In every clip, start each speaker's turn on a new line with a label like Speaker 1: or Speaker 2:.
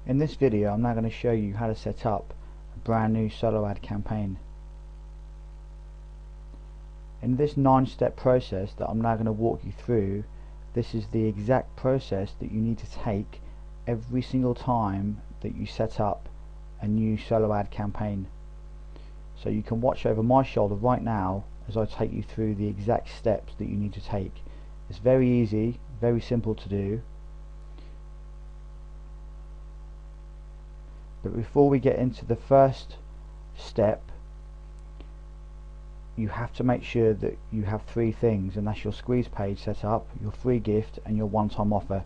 Speaker 1: In this video I'm now going to show you how to set up a brand new solo ad campaign. In this 9-step process that I'm now going to walk you through, this is the exact process that you need to take every single time that you set up a new solo ad campaign. So you can watch over my shoulder right now as I take you through the exact steps that you need to take. It's very easy, very simple to do. But before we get into the first step, you have to make sure that you have 3 things, and that's your squeeze page set up, your free gift, and your one-time offer.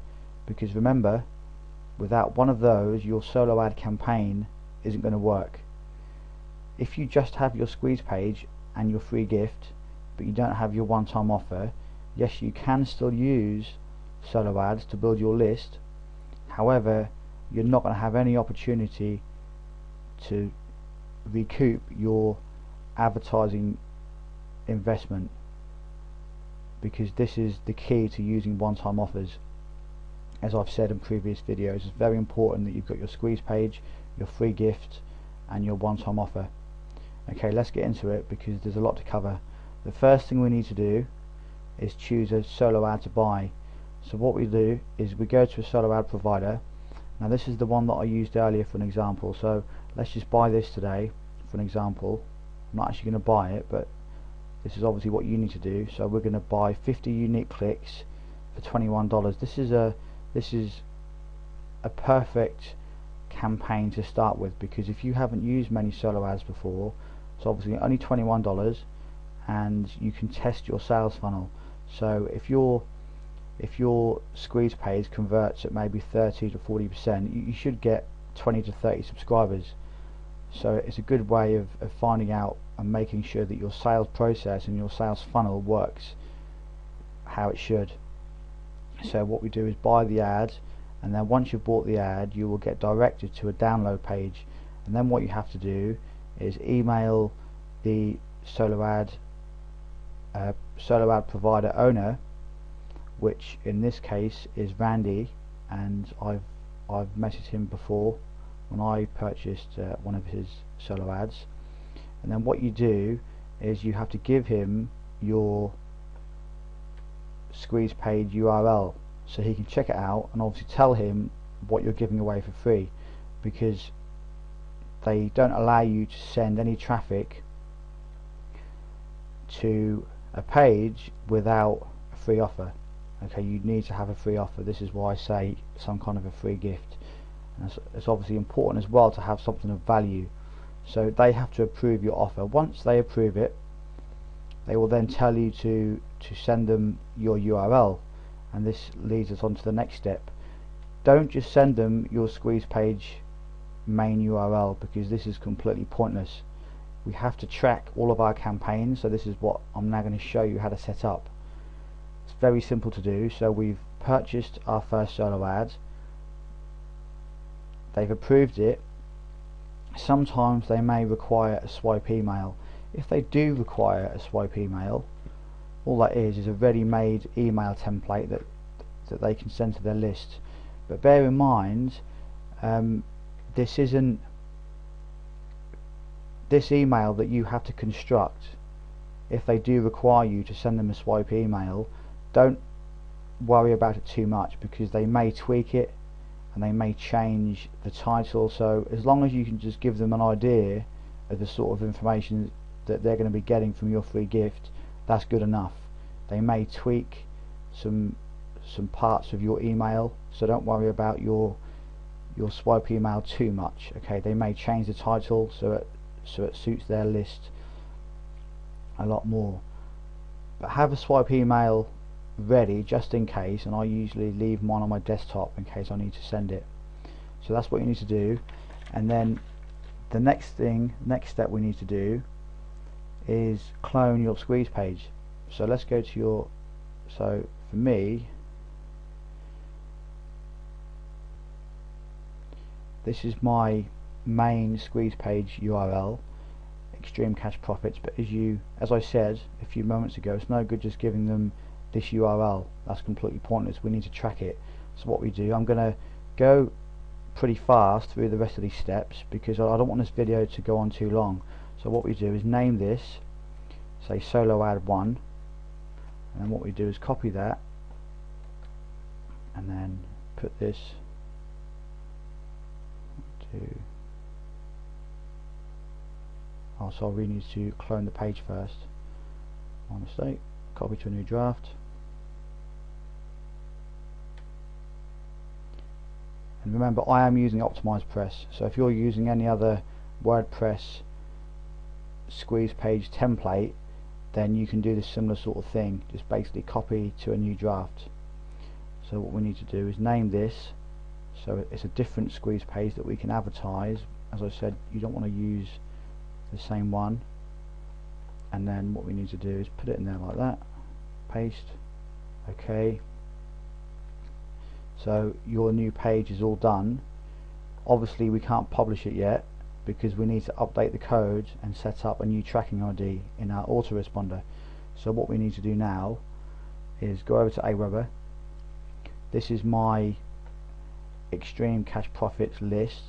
Speaker 1: Because remember, without one of those, your solo ad campaign isn't going to work. If you just have your squeeze page and your free gift, but you don't have your one-time offer, yes, you can still use solo ads to build your list. However, you're not going to have any opportunity to recoup your advertising investment, because this is the key to using one-time offers. As I've said in previous videos, it's very important that you've got your squeeze page, your free gift, and your one-time offer. Okay, let's get into it because there's a lot to cover. The first thing we need to do is choose a solo ad to buy. So what we do is we go to a solo ad provider. Now this is the one that I used earlier for an example, so let's just buy this today for an example. I'm not actually going to buy it, but this is obviously what you need to do. So we're going to buy 50 unique clicks for $21. This is a perfect campaign to start with, because if you haven't used many solo ads before, it's obviously only $21 and you can test your sales funnel. So if your squeeze page converts at maybe 30 to 40%, you should get 20 to 30 subscribers. So it's a good way of finding out and making sure that your sales process and your sales funnel works how it should. So what we do is buy the ad, and then once you've bought the ad, you will get directed to a download page, and then what you have to do is email the solo ad provider owner, which in this case is Randy, and I've messaged him before when I purchased one of his solo ads. And then what you do is you have to give him your squeeze page URL so he can check it out, and obviously tell him what you're giving away for free, because they don't allow you to send any traffic to a page without a free offer. Okay, you need to have a free offer. This is why I say some kind of a free gift, and it's obviously important as well to have something of value. So they have to approve your offer. Once they approve it, they will then tell you to send them your URL, and this leads us on to the next step. Don't just send them your squeeze page main URL, because this is completely pointless. We have to track all of our campaigns, so this is what I'm now going to show you how to set up. It's very simple to do. So we've purchased our first solo ad, they've approved it. Sometimes they may require a swipe email. If they do require a swipe email, all that is a ready-made email template that they can send to their list. But bear in mind, this email that you have to construct, if they do require you to send them a swipe email, don't worry about it too much, because they may tweak it and they may change the title. So as long as you can just give them an idea of the sort of information that they're going to be getting from your free gift, that's good enough. They may tweak some parts of your email, so don't worry about your swipe email too much. Okay, they may change the title so it suits their list a lot more, but have a swipe email ready just in case, and I usually leave mine on my desktop in case I need to send it. So that's what you need to do. And then the next step we need to do is clone your squeeze page. So let's go to your, so for me, this is my main squeeze page URL, Extreme Cash Profits. But as I said a few moments ago, it's no good just giving them this URL. That's completely pointless. We need to track it. So what we do, I'm going to go pretty fast through the rest of these steps because I don't want this video to go on too long. So what we do is name this, say solo ad 1, and then what we do is copy that and then put this to so I really need to clone the page first. My mistake. Copy to a new draft. And remember, I am using OptimizePress, so if you're using any other WordPress squeeze page template, then you can do the similar sort of thing, just basically copy to a new draft. So what we need to do is name this so it's a different squeeze page that we can advertise. As I said, you don't want to use the same one, and then what we need to do is put it in there like that, paste, okay. So your new page is all done. Obviously we can't publish it yet because we need to update the code and set up a new tracking ID in our autoresponder. So what we need to do now is go over to Aweber. This is my extreme cash profits list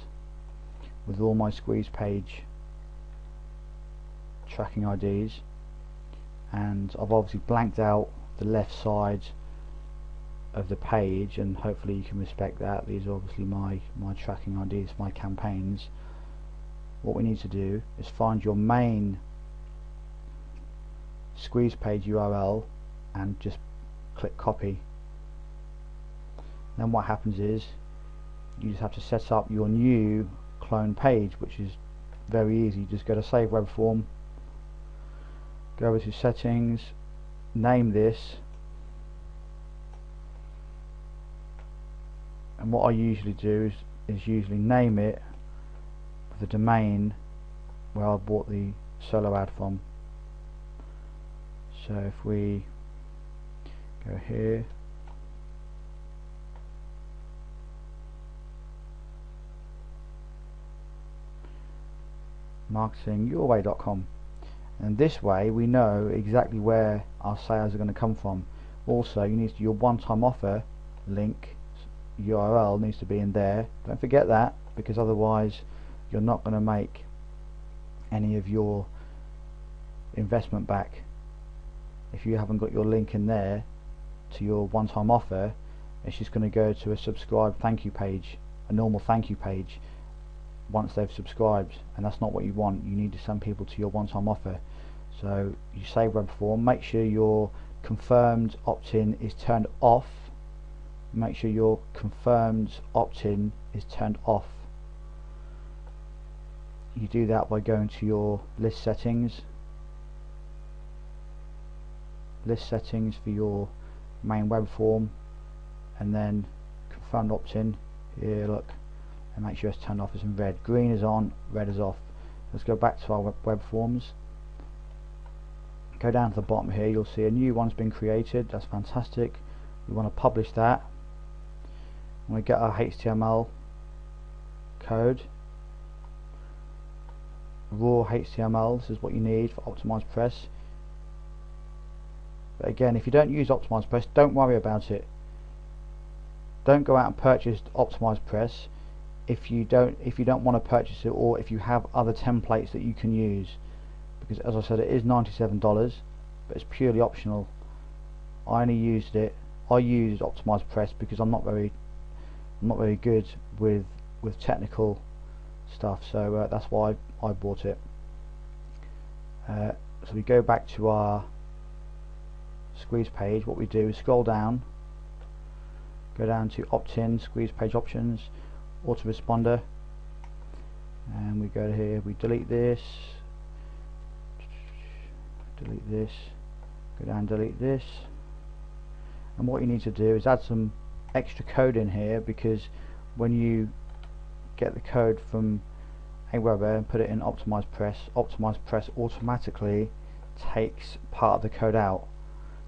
Speaker 1: with all my squeeze page tracking IDs, and I've obviously blanked out the left side of the page, and hopefully you can respect that. These are obviously my tracking IDs, my campaigns. What we need to do is find your main squeeze page URL and just click copy. Then what happens is you just have to set up your new clone page, which is very easy. Just go to Save Web Form, go over to settings, name this, and what I usually do is usually name it with the domain where I bought the solo ad from. So if we go here, marketingyourway.com, and this way we know exactly where our sales are going to come from. Also, you need your one-time offer link URL needs to be in there. Don't forget that, because otherwise you're not going to make any of your investment back. If you haven't got your link in there to your one-time offer, it's just going to go to a subscribe thank you page, a normal thank you page, once they've subscribed, and that's not what you want. You need to send people to your one-time offer. So you save web form, make sure your confirmed opt-in is turned off. Make sure your confirmed opt-in is turned off. You do that by going to your list settings for your main web form, and then confirmed opt-in here, look, and make sure it's turned off as in red. Green is on, red is off. Let's go back to our web forms. Go down to the bottom here, you'll see a new one's been created. That's fantastic. We want to publish that. And we get our HTML code, raw HTML. This is what you need for OptimizePress. But again, if you don't use OptimizePress, don't worry about it. Don't go out and purchase OptimizePress if you don't want to purchase it, or if you have other templates that you can use, because as I said, it is $97, but it's purely optional. I used OptimizePress because I'm not very good with technical stuff, so that's why I bought it. So we go back to our squeeze page. What we do is scroll down, go down to opt-in, squeeze page options, autoresponder, and we go to here, we delete this, go down, delete this, and what you need to do is add some extra code in here, because when you get the code from Aweber and put it in OptimizePress automatically takes part of the code out.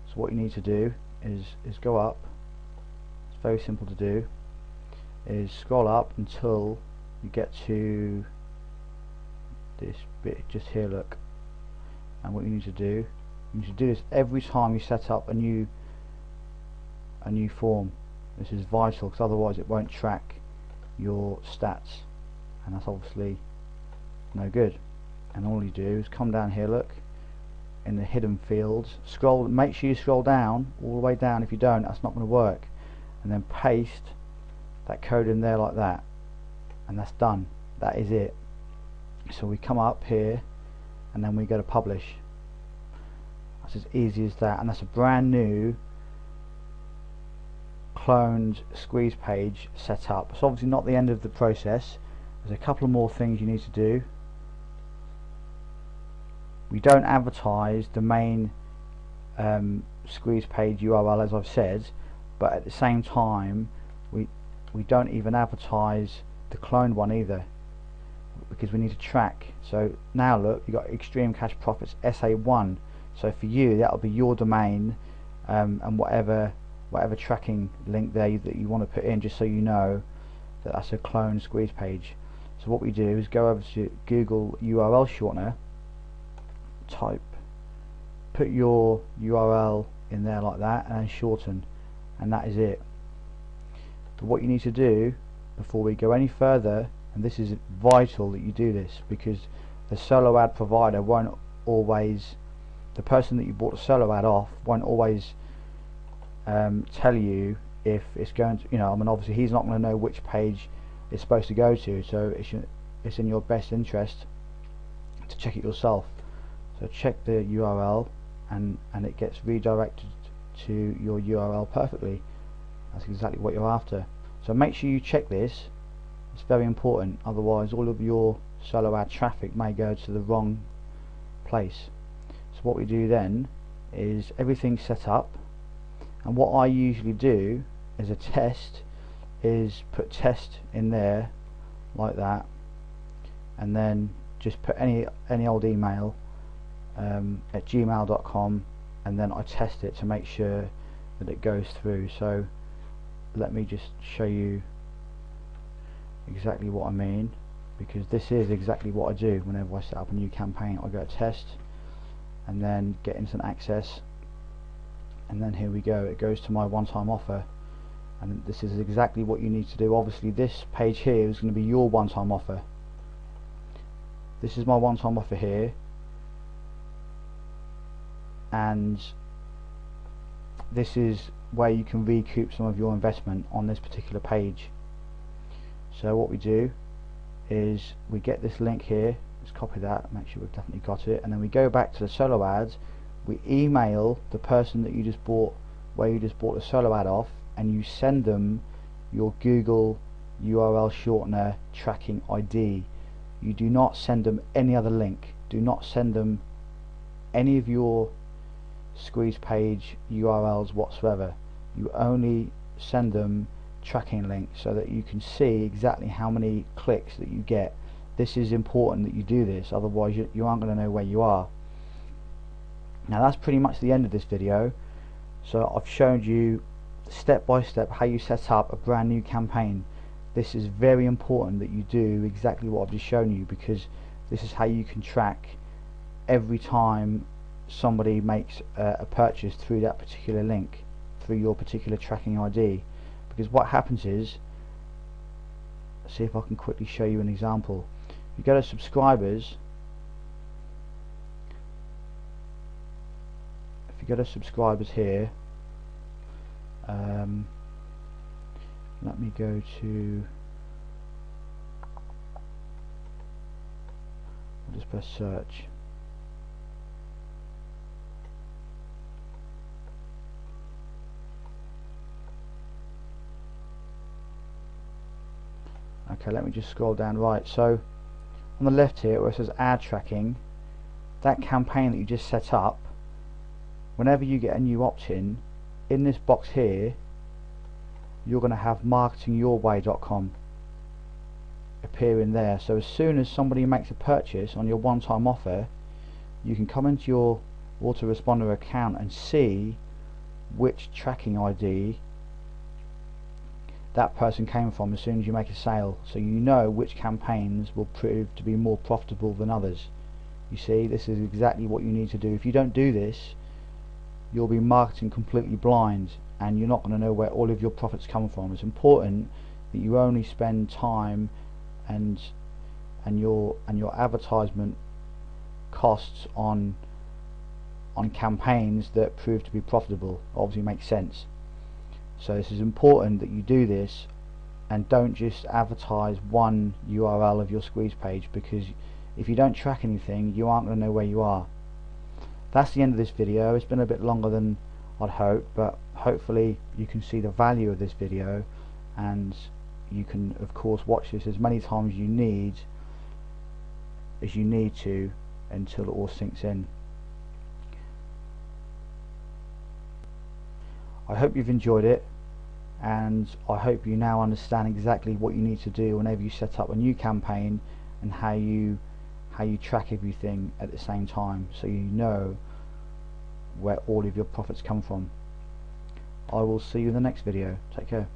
Speaker 1: So what you need to do is go up. It's very simple to do. Is scroll up until you get to this bit just here, look, and what you need to do this every time you set up a new form. This is vital, because otherwise it won't track your stats, and that's obviously no good. And all you do is come down here, look in the hidden fields, scroll, make sure you scroll down all the way down. If you don't, that's not going to work, and then paste that code in there like that, and that's done. That is it. So we come up here and then we go to publish. That's as easy as that, and that's a brand new cloned squeeze page set up. It's obviously not the end of the process. There's a couple of more things you need to do. We don't advertise the main squeeze page URL, as I've said, but at the same time we don't even advertise the cloned one either, because we need to track. So now look, you got Extreme Cash Profits SA1. So for you, that'll be your domain, and whatever tracking link there that you want to put in, just so you know that that's a clone squeeze page. So what we do is go over to Google URL shortener, put your URL in there like that, and then shorten, and that is it. But what you need to do before we go any further, and this is vital that you do this, because the solo ad provider won't always, the person that you bought the solo ad off won't always tell you if it's going to, I mean, obviously he's not going to know which page it's supposed to go to, so it's in your best interest to check it yourself. So check the URL, and it gets redirected to your URL perfectly. That's exactly what you're after. So make sure you check this. It's very important, otherwise all of your solo ad traffic may go to the wrong place. So what we do then is everything's set up, and what I usually do as a test is put test in there like that, and then just put any old email at gmail.com, and then I test it to make sure that it goes through. So let me just show you exactly what I mean, because this is exactly what I do whenever I set up a new campaign. I go to test and then get instant access, and then here we go, it goes to my one-time offer, and this is exactly what you need to do. Obviously this page here is going to be your one-time offer. This is my one-time offer here, and this is where you can recoup some of your investment on this particular page. So what we do is we get this link here, let's copy that, make sure we've definitely got it, and then we go back to the solo ads, we email the person that you just bought, where you just bought the solo ad off, and you send them your Google URL shortener tracking ID. You do not send them any other link. Do not send them any of your squeeze page URLs whatsoever. You only send them tracking links so that you can see exactly how many clicks that you get. This is important that you do this, otherwise you aren't going to know where you are. Now that's pretty much the end of this video. So I've shown you step by step how you set up a brand new campaign. This is very important that you do exactly what I've just shown you, because this is how you can track every time somebody makes a purchase through that particular link, through your particular tracking ID. Because what happens is, let's see if I can quickly show you an example. You go to subscribers, if you go to subscribers here, let me go to, I'll just press search. Okay, let me just scroll down. Right, so on the left here where it says ad tracking, that campaign that you just set up, whenever you get a new opt-in, in this box here you're going to have marketingyourway.com appear in there. So as soon as somebody makes a purchase on your one-time offer, you can come into your autoresponder account and see which tracking ID that person came from as soon as you make a sale, so you know which campaigns will prove to be more profitable than others. You see, this is exactly what you need to do. If you don't do this, you'll be marketing completely blind, and you're not going to know where all of your profits come from. It's important that you only spend time and your advertisement costs on campaigns that prove to be profitable. Obviously makes sense. So this is important that you do this, and don't just advertise one URL of your squeeze page, because if you don't track anything, you aren't going to know where you are. That's the end of this video. It's been a bit longer than I'd hoped, but hopefully you can see the value of this video, and you can of course watch this as many times as you need to until it all sinks in. I hope you've enjoyed it, and I hope you now understand exactly what you need to do whenever you set up a new campaign, and how you track everything at the same time, so you know where all of your profits come from. I will see you in the next video. Take care.